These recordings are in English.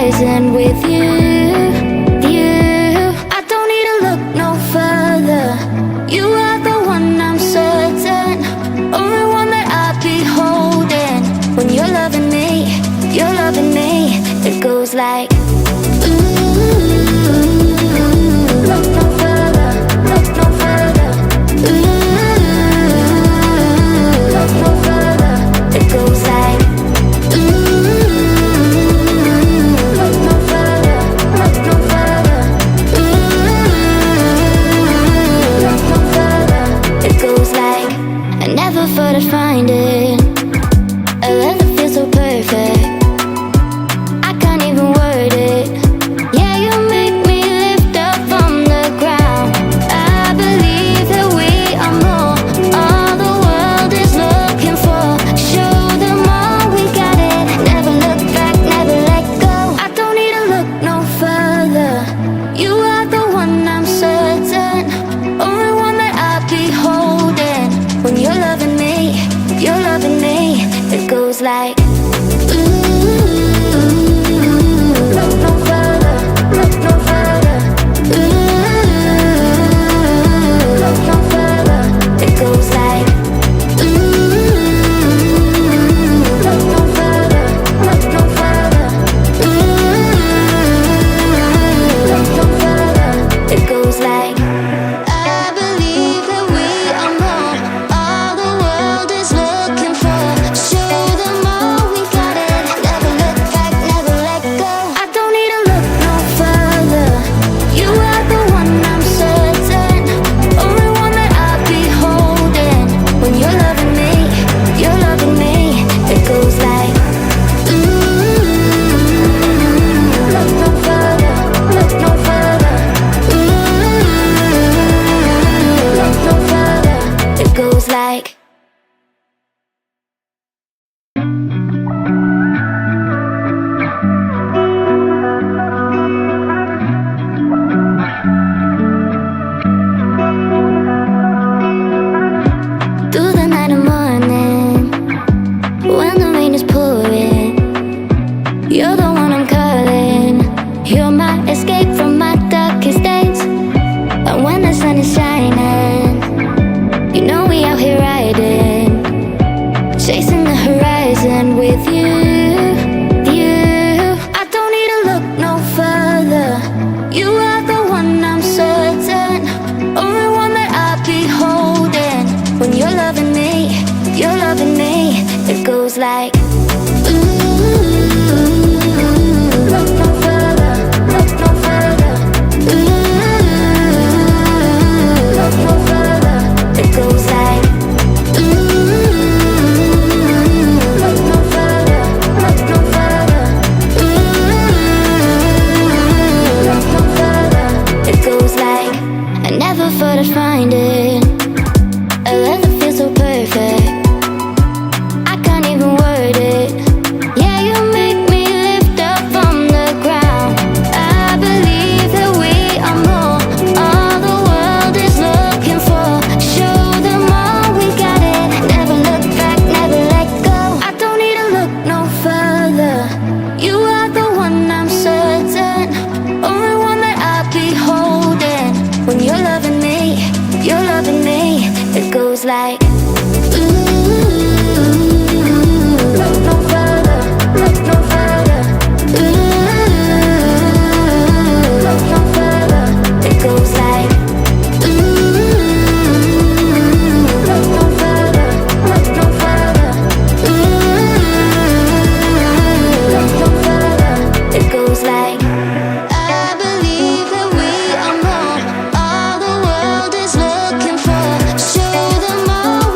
horizon with you. I don't need to look no further. You are the one, I'm certain. Only one that I'll be holding. When you're loving me, it goes like look no further, look no further. Look no further. It goes like look no further, look no further. Look no further. It goes like I never thought I'd find it. A love that feels so perfect. I can't even word it. Yeah, you make me lift up from the ground. I believe that we are more. All the world is looking for. Show them all we got it. Never look back, never let go. I don't need to look no further. You are the one, I'm certain. Only one that I'll be holding. When you're loving me, it goes like look no further, look no further. Look no further. It goes like look no further, look no further. Look no further. It goes like I believe that we are more. All the world is looking for. Show them all we got it. Never look back, never let go. I don't need to look no further. You are the one, I'm certain. Only one that I'll be holding. When you're loving me, it goes like look no further, look no further. Look no further. It goes like through the night and morning, when the rain is pouring, you're the one I'm calling. You're my escape from my darkest days. And when the sun is shining, you know we out here riding, chasing the horizon with you. I don't need to look no further. You are the one, I'm certain. Only one that I'll be holding. When you're loving me, it goes like look no further, look no further. Look no further. It goes like look no further, look no further. Look no further. It goes like I never thought I'd find it. A love that feels so perfect. I can't even word it. Yeah, you make me lift up from the ground. I believe that we are more. All the world is looking for. Show them all we got it. Never look back, never let go. I don't need to look no further. You are the one, I'm certain. Only one that I'll be holding. When you're loving me, it goes like look no further, look no further. Look no further. It goes like look no further, look no further. Look no further. It goes like I believe that we are more. All the world is looking for. Show them all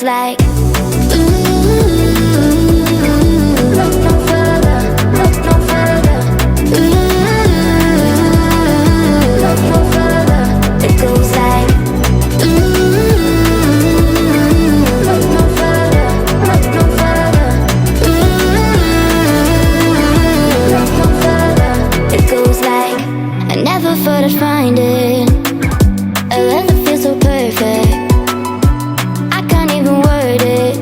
like, ooh, look no further, look no further. Ooh, look no further. It goes like, ooh, look no further, look no further. Ooh, look no further. It goes like, I never thought I'd find it. A love that feels so perfect. I can't even word it.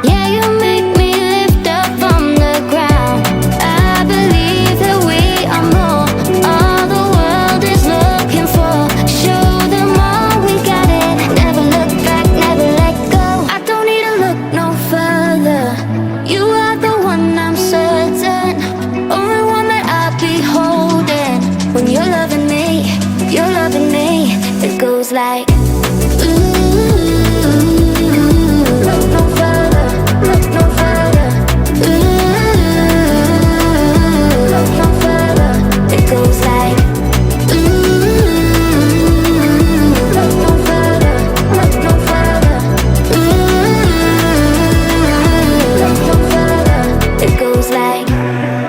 Yeah, you make me lift up from the ground. I believe that we are more. All the world is looking for. Show them all we got it. Never look back, never let go. I don't need to look no further. You are the one, I'm certain. Only one that I'll be holding. When you're loving me, you're loving me. It goes like, ooh, look no further, look no further. Ooh, look no further. It goes like, ooh, look no further, look no further. Ooh, look no further. It goes like,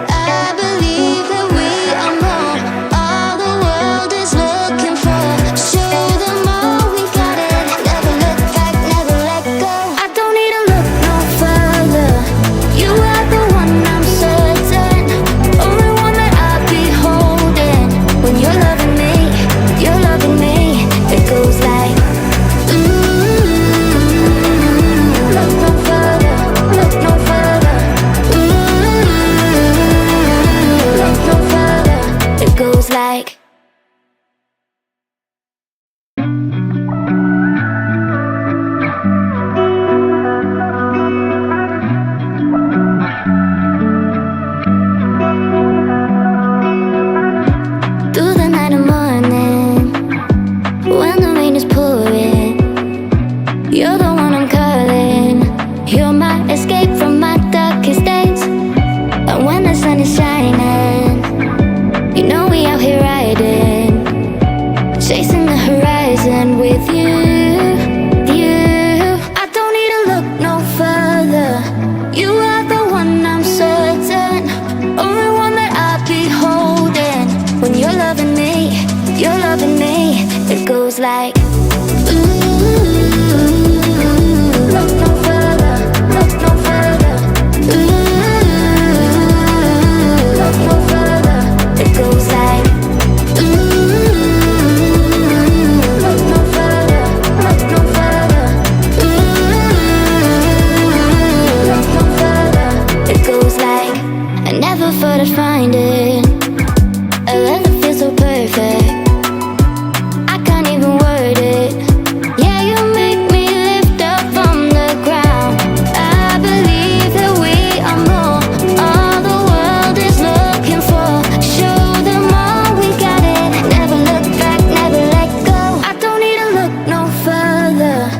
I believe that we are more. All the world is looking for. Show them all we got it. Never look back, never let go. I don't need to look no further. You are the one, I'm certain. Only one that I'll be holding. When you're loving me, you're loving me. It goes like, ooh, look no further, look no further. Ooh, look no further. It goes like, through the night and morning, when the rain is pouring, you're the one I'm calling. You're my escape from my darkest days. And when the sun is shining, you know we out here riding, chasing the horizon with you, you. I don't need to look no further. You are the one, I'm certain. Only one that I'll be holding. When you're loving me, you're loving me. It goes like, ooh, look no further, look no further. Ooh, look no further. It goes like, ooh, look no further, look no further. Ooh, look no further. It goes like, I never thought I'd find it. A love that feels so perfect. I can't even word it. Yeah, you make me lift up from the ground. I believe that we are more. All the world is looking for. Show them all we got it. Never look back, never let go. I don't need to look no further.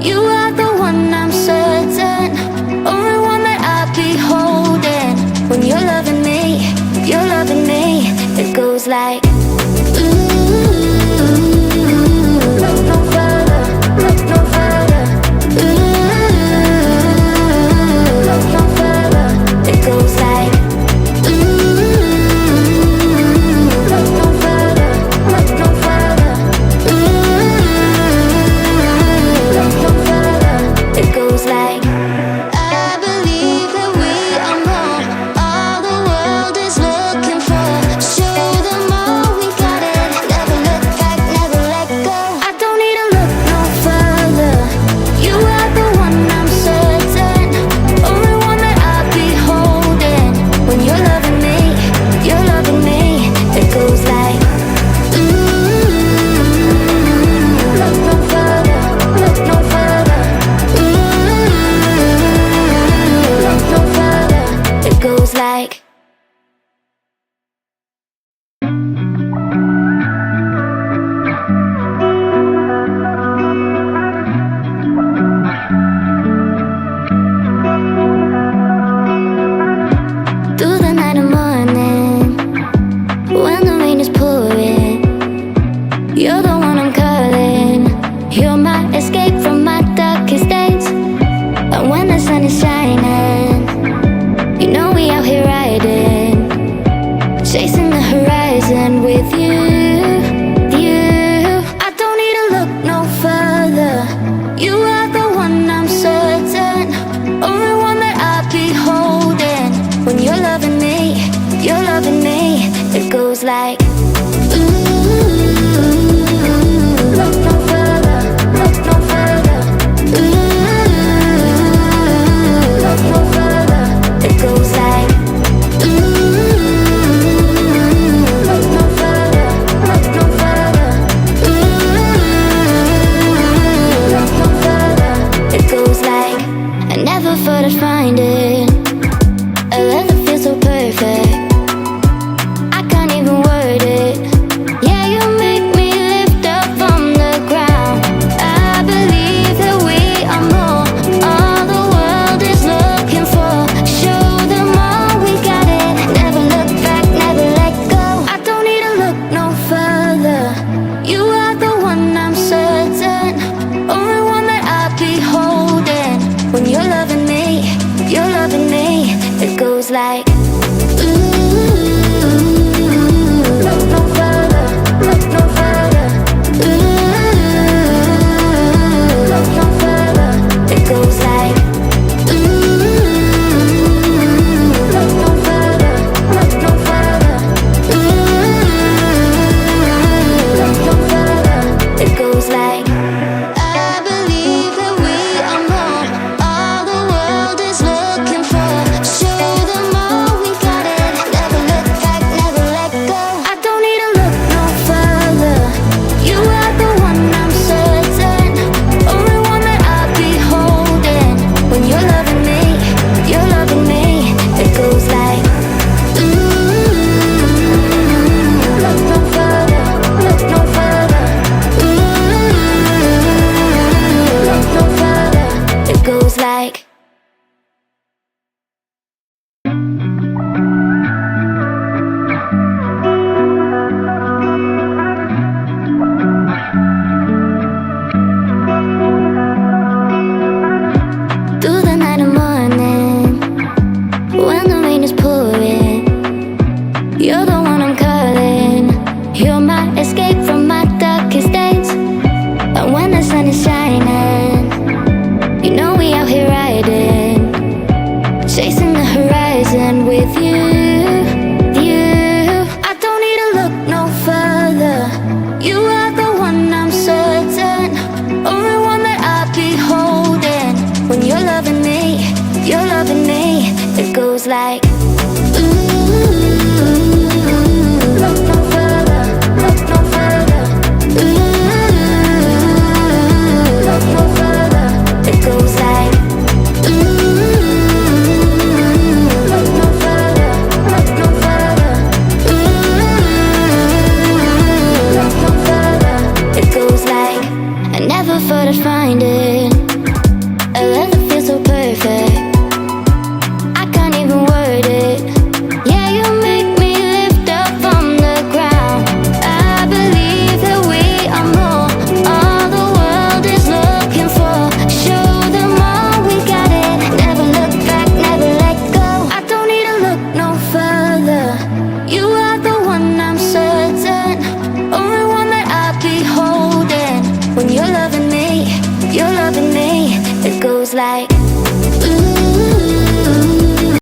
You are the one, I'm certain. Only one that I'll be holding. When you're loving me, you're loving me. It goes like, ooh, look no further, look no further. Ooh, look no further. It goes like, ooh, look no further, look no further. Ooh, look no further. It goes like, I believe that we are more. All the world is looking for. Show them all we got it. Never look horizon with you. I don't need to look no further. You are the one, I'm certain. Only one that I'll be holding. When you're loving me, it goes like look no further, look no further. Look no further. It goes like look no further, look no further. Look no further. It goes like I never thought I'd find it. A love that feels so perfect. I can't even word it. Yeah, you make me lift up from the ground. I believe that we are more. All the world is looking for. Show them all we got it. Never look back, never let go. I don't need to look no further. You are the one, I'm certain. Only one that I'll be holding. When you're loving me, it goes like look no further, look no further. Look no further. It goes like look no further, look no further. Look no further. It goes like I believe that we are more. All the world is looking for. Show them all we got it. Never look back, never let go. I don't need to look no further. You are the one, I'm certain. Only one that I'll be holding. When you're loving me, it goes like look no further, look no further. Look no further. It goes like through the night and morning, when the rain is pouring, you're the one I'm calling. You're my escape from my darkest days. And when the sun is shining, you know we out here riding, chasing the horizon with you. I don't need to look no further. You are the one, I'm certain. Only one that I'll be holding. When you're loving me, it goes like look no further, look no further. Look no further. It goes like look no further, look no further. Look no further. It goes like I never thought I'd find it. A love that feels so perfect. I can't even word it. Yeah, you make me lift up from the ground. I believe that we are more. All the world is looking for. Show them all we got it. Never look back, never let go. I don't need to look no further. You are the one, I'm certain. Only one that I'll be holding. When you're loving me, it goes like